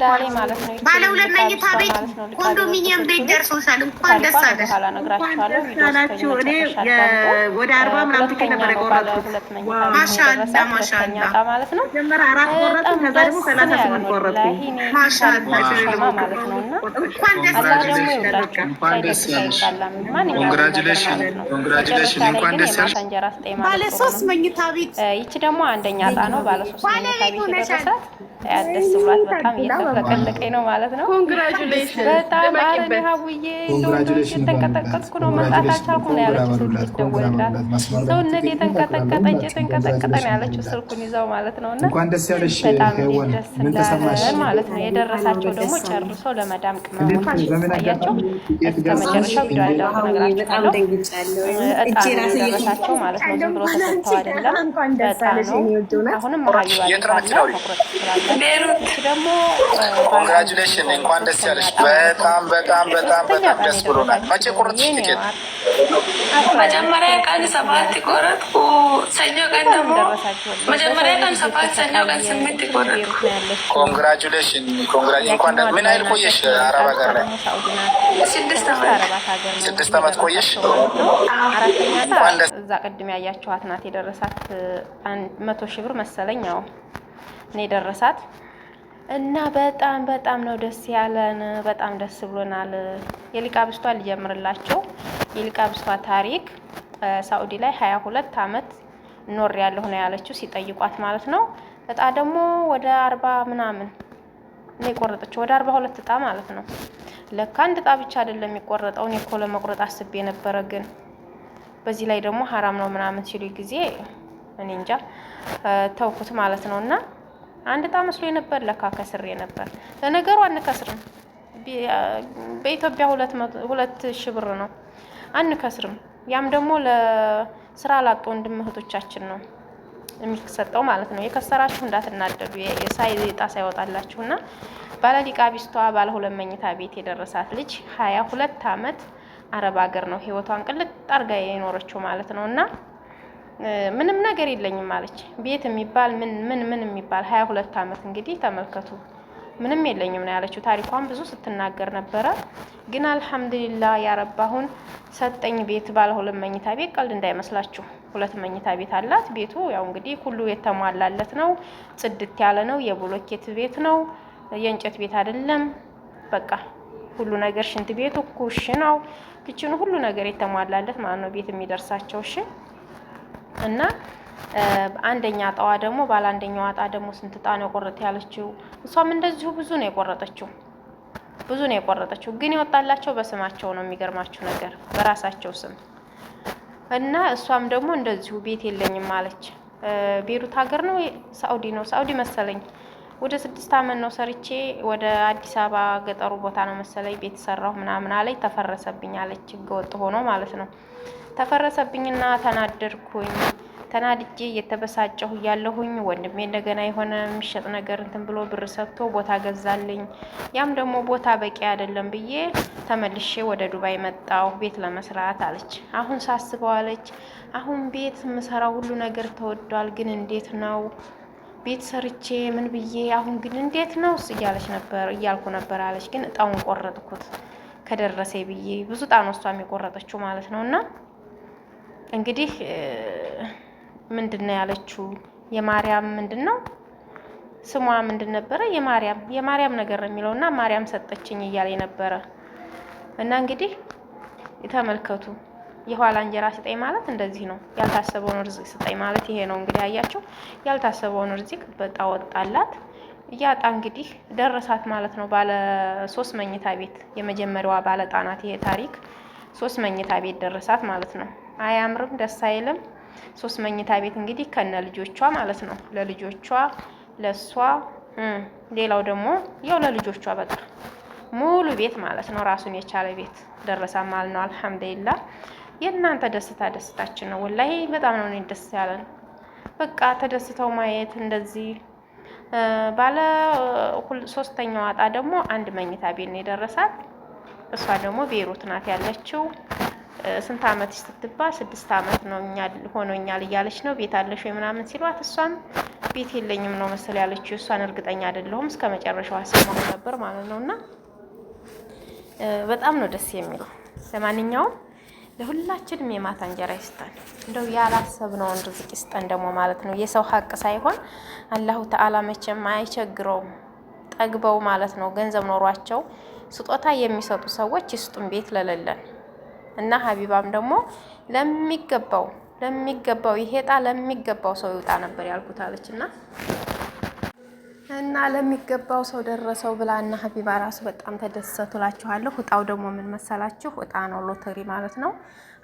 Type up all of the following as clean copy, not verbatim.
ዳሌ ማለት ነው። ባለ ሁለት መኝታ ቤት ኮንዶሚኒየም ቤት ደርሶሻል። እንኳን ደስ አለሽ። በኋላ እነግራችኋለሁ። ቪዲዮ እኔ ወደ 40 ምናምን ትኬት ነበር የቆረጥኩት። ማሻአላ ማሻአላ ማለት ነው። መጀመሪያ 4 ቆረጥኩ፣ ከዛ ደግሞ 38 ቆረጥኩ። ማሻአላ ማለት ነውና እንኳን ደስ አለሽ። እንኳን ደስ ያለሽ። ኮንግራቹሌሽን ኮንግራቹሌሽን። እንኳን ደስ ያለሽ። ባለ 3 መኝታ ቤት ይቺ ደግሞ አንደኛ ዕጣ ነው። ባለ 3 መኝታ ቤት ደረሳት። ደስ ብሏት በጣም እየተፈለቀኝ ነው ማለት ነው። ኮንግራቹሌሽን በጣም አረኔ ሀቡዬ የተንቀጠቀጥኩ ነው መምጣት አልቻልኩም ነው ያለችው። ስልክ ደወለላት ሰውነት የተንቀጠቀጠ ነው ያለችው ስልኩን ይዘው ማለት ነው። እና እንኳን ደስ ያለሽ ደስ እንዳለን ማለት ነው። የደረሳቸው ደግሞ ጨርሶ ለመዳም ቅመሞች ያያቸው እስከ መጨረሻው ቪዲዮ አይደለም ነግራችኋለሁ። እጣ የደረሳቸው ማለት ነው። ዝም ብሎ ተሰጥተው አይደለም በጣ ነው። አሁንም ሀቢባ ይባላል መቁረጥ ይችላል። ደግሞ ኮንግራቹሌሽን እንኳን ደስ ያለሽ። በጣም በጣም በጣም በጣም ደስ ብሎናል። መቼ ቆረጥሽ ቲኬት? መጀመሪያ ቀን 7 ቆረጥኩ። ሰኞ ቀን ደግሞ መጀመሪያ ቀን 7 ሰኞ ቀን 8 ቆረጥኩ። ኮንግራቹሌሽን ኮንግራቹሌሽን። እንኳን ምን ያህል ቆየሽ አረብ ሀገር ላይ? 6 ዓመት ቆየሽ። እዛ ቅድም ያያችኋት ናት የደረሳት 100 ሺህ ብር መሰለኝ ነው እኔ ደረሳት እና በጣም በጣም ነው ደስ ያለን። በጣም ደስ ብሎናል። የሊቃብስቷ ልጀምርላቸው። የሊቃብስቷ ታሪክ ሳኡዲ ላይ 22 ዓመት ኖር ያለሁ ነው ያለችው ሲጠይቋት ማለት ነው። እጣ ደግሞ ወደ 40 ምናምን ነው የቆረጠችው፣ ወደ 42 እጣ ማለት ነው። ለካ አንድ እጣ ብቻ አይደለም የሚቆረጠው። እኔ እኮ ለመቁረጥ አስቤ ነበረ፣ ግን በዚህ ላይ ደግሞ ሐራም ነው ምናምን ሲሉ ጊዜ እኔ እንጃ ተውኩት ማለት ነውና አንድ እጣ መስሎኝ ነበር፣ ለካ ከስሬ ነበር። ለነገሩ አንከስርም። በኢትዮጵያ 2,000 ብር ነው አንከስርም። ያም ደግሞ ለስራ ላጡ ወንድም እህቶቻችን ነው የሚሰጠው ማለት ነው። የከሰራችሁ እንዳትናደዱ፣ የሳይዝ እጣ ሳይወጣላችሁና ባለ ሊቃቢስቷ ባለ 2 መኝታ ቤት የደረሳት ልጅ 22 ዓመት አረብ ሀገር ነው ህይወቷን ቅልጥ አርጋ የኖረችው ማለት ነውና ምንም ነገር የለኝም ማለች። ቤት የሚባል ምን የሚባል 22 ዓመት እንግዲህ ተመልከቱ። ምንም የለኝም ነው ያለችው። ታሪኳን ብዙ ስትናገር ነበረ። ግን አልহামዱሊላህ ያረባሁን ሰጠኝ ቤት ባለ 2 መኝታ ቤት። ቀልድ እንዳይመስላችሁ 2 መኝታ ቤት አላት። ቤቱ ያው እንግዲህ ሁሉ የተሟላለት ነው። ጽድት ያለ ነው። የብሎኬት ቤት ነው፣ የእንጨት ቤት አይደለም። በቃ ሁሉ ነገር ሽንት ቤቱ ኩሽናው፣ ኪችኑ ሁሉ ነገር የተሟላለት ማለት ነው ቤት የሚደርሳቸው። እሺ እና አንደኛ ጣዋ ደግሞ ባለ አንደኛው አጣ ደግሞ ስንት ጣ ነው ቆረጥ ያለችው? እሷም እንደዚሁ ብዙ ነው የቆረጠችው። ግን ይወጣላቸው በስማቸው ነው የሚገርማችሁ ነገር በራሳቸው ስም። እና እሷም ደግሞ እንደዚሁ ቤት የለኝም ማለች። ቤሩት ሀገር ነው ሳኡዲ ነው ሳኡዲ መሰለኝ። ወደ 6 ዓመት ነው ሰርቼ ወደ አዲስ አበባ ገጠሩ ቦታ ነው መሰለኝ ቤት ሰራሁ ምናምን አለኝ። ተፈረሰብኝ አለች። ህገወጥ ሆኖ ማለት ነው። ተፈረሰብኝና ተናደድኩኝ። ተናድጄ እየተበሳጨሁ እያለሁኝ ወንድሜ እንደገና የሆነ የሚሸጥ ነገር እንትን ብሎ ብር ሰጥቶ ቦታ ገዛልኝ። ያም ደግሞ ቦታ በቂ አይደለም ብዬ ተመልሼ ወደ ዱባይ መጣሁ ቤት ለመስራት አለች። አሁን ሳስበው አለች አሁን ቤት የምሰራው ሁሉ ነገር ተወዷል። ግን እንዴት ነው ቤት ሰርቼ ምን ብዬ አሁን ግን እንዴት ነው እያልኩ ነበር አለች። ግን እጣውን ቆረጥኩት ከደረሰ ብዬ ብዙ ጣ ነው እሷ የቆረጠችው ማለት ነውና እንግዲህ ምንድነው ያለችው? የማርያም ምንድነው ስሟ ምንድን ነበረ? የማርያም ነገር ነው የሚለውና ማርያም ሰጠችኝ እያለ ነበረ። እና እንግዲህ ተመልከቱ የኋላ እንጀራ ስጠኝ ማለት እንደዚህ ነው። ያልታሰበውን ርዝቅ ስጠኝ ማለት ይሄ ነው። እንግዲህ አያችሁ ያልታሰበውን ርዝቅ በጣ ወጣላት። ያጣ እንግዲህ ደረሳት ማለት ነው። ባለ 3 መኝታ ቤት የመጀመሪያዋ ባለ ጣናት ይሄ ታሪክ 3 መኝታ ቤት ደረሳት ማለት ነው። አያምርም? ደስ አይልም? 3 መኝታ ቤት እንግዲህ ከነ ልጆቿ ማለት ነው። ለልጆቿ ለሷ ሌላው ደግሞ ያው ለልጆቿ በቃ ሙሉ ቤት ማለት ነው። ራሱን የቻለ ቤት ደረሳ ማለት ነው። አልহামዱሊላህ የእናንተ ደስታችን ነው። ወላሂ በጣም ነው ደስ ያለን። በቃ ተደስተው ማየት እንደዚህ ባለ 3ኛው አጣ ደግሞ 1 መኝታ ቤት ነው የደረሳት። እሷ ደግሞ ቤሩት ናት ያለችው። ስንት ዓመት ስትባል 6 ዓመት ነው ሆኖኛል እያለች ነው። ቤት አለሽ ወይ ምናምን ሲሏት እሷም ቤት የለኝም ነው መሰል ያለችው። እሷን እርግጠኛ አይደለሁም። እስከ መጨረሻው አሰማሁ ነበር ማለት ነውና በጣም ነው ደስ የሚለው። ለማንኛውም ለሁላችንም የማታ እንጀራ ይስጠን። እንደው ያላሰብነውን ርዝቅ ይስጠን ደግሞ ማለት ነው። የሰው ሀቅ ሳይሆን አላሁ ተዓላ መቼም አይቸግረውም። ጠግበው ማለት ነው ገንዘብ ኖሯቸው ስጦታ የሚሰጡ ሰዎች ይስጡን ቤት ለሌለን እና ሀቢባም ደግሞ ለሚገባው ይሄ ዕጣ ለሚገባው ሰው ይውጣ ነበር ያልኩት አለችና እና ለሚገባው ሰው ደረሰው ብላና ሀቢባ ራሱ በጣም ተደሰቱላችኋለሁ። ዕጣው ደግሞ ምን መሰላችሁ? ዕጣ ነው፣ ሎተሪ ማለት ነው።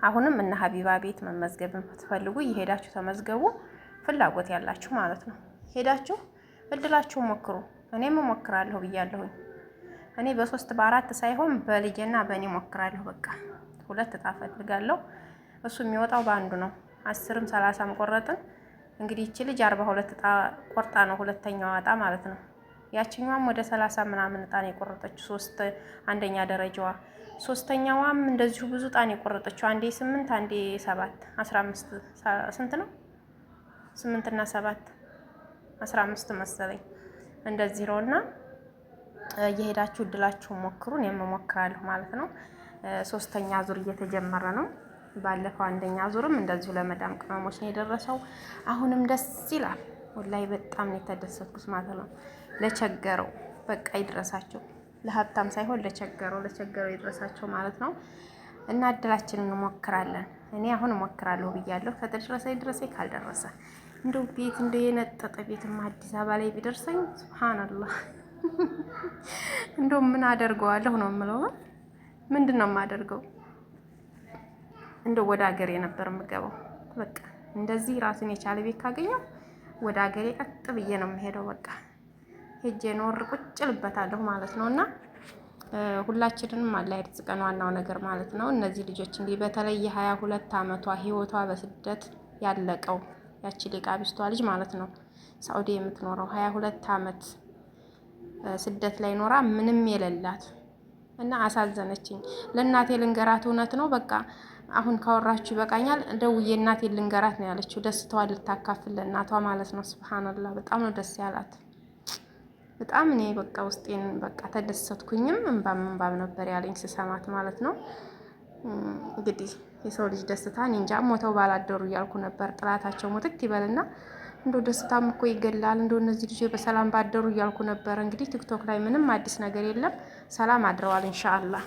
አሁንም እና ሀቢባ ቤት መመዝገብ የምትፈልጉ እየሄዳችሁ ተመዝገቡ፣ ፍላጎት ያላችሁ ማለት ነው። ሄዳችሁ እድላችሁ ሞክሩ። እኔም እሞክራለሁ ብያለሁኝ። እኔ በ3 በ4 ሳይሆን በልጄና በእኔ ሞክራለሁ። በቃ 2 ዕጣ ፈልጋለሁ። እሱ የሚወጣው በአንዱ ነው። 10ም 30ም ቆረጥን። እንግዲህ እቺ ልጅ 42 ዕጣ ቆርጣ ነው ሁለተኛዋ ዕጣ ማለት ነው። ያችኛዋም ወደ 30 ምናምን ዕጣ ነው የቆረጠችው፣ 3 አንደኛ ደረጃዋ። ሶስተኛዋም እንደዚሁ ብዙ ዕጣ ነው የቆረጠችው። አንዴ 8 አንዴ 7 15 ስንት ነው? 8 እና 7 15 መሰለኝ እንደዚህ ነውና እየሄዳችሁ እድላችሁ ሞክሩ። እኔም እሞክራለሁ ማለት ነው። 3ኛ ዙር እየተጀመረ ነው። ባለፈው 1ኛ ዙርም እንደዚሁ ለመዳም ቅመሞች ነው የደረሰው። አሁንም ደስ ይላል። ወላሂ በጣም ነው የተደሰትኩት ማለት ነው። ለቸገረው በቃ ይድረሳቸው። ለሀብታም ሳይሆን ለቸገረው ይድረሳቸው ማለት ነው። እና እድላችንን እንሞክራለን። እኔ አሁን እሞክራለሁ ብያለሁ። ከተደረሰ ይድረሰ፣ ካልደረሰ እንደው ቤት እንደ የነጠጠ ቤትማ አዲስ አበባ ላይ ቢደርሰኝ ሱብሃንአላህ እንደው ምን አደርገዋለሁ ነው የምለው። ምንድን ነው የማደርገው? እንደው ወደ ሀገሬ ነበር የምገባው። በቃ እንደዚህ ራስን የቻለ ቤት ካገኘው ወደ ሀገሬ ቀጥ ብዬ ነው የምሄደው። በቃ ሄጄ ኖር ቁጭ ልበታለሁ ማለት ነውና ሁላችንንም አላህ ይርዝቀን፣ ዋናው ነገር ማለት ነው። እነዚህ ልጆች እንግዲህ በተለይ የ22 ዓመቷ ህይወቷ በስደት ያለቀው ያቺ ሊቃቢስቷ ልጅ ማለት ነው ሳኡዲ የምትኖረው 22 ዓመት ስደት ላይ ኖራ ምንም የሌላት እና አሳዘነችኝ። ለእናቴ ልንገራት፣ እውነት ነው በቃ አሁን ካወራችሁ ይበቃኛል፣ ደውዬ እናቴ ልንገራት ነው ያለችው። ደስታዋን ልታካፍል ለእናቷ ማለት ነው። ሱብሃንአላህ በጣም ነው ደስ ያላት። በጣም እኔ በቃ ውስጤን በቃ ተደሰትኩኝም እንባም ነበር ያለኝ ስሰማት ማለት ነው። እንግዲህ የሰው ልጅ ደስታ እኔ እንጃ ሞተው ባላደሩ እያልኩ ነበር። ጥላታቸው ሞትክ ይበልና እንደው ደስታም እኮ ይገላል፣ እንደው እነዚህ ልጆች በሰላም ባደሩ እያልኩ ነበር። እንግዲህ ቲክቶክ ላይ ምንም አዲስ ነገር የለም። ሰላም አድረዋል ኢንሻአላህ።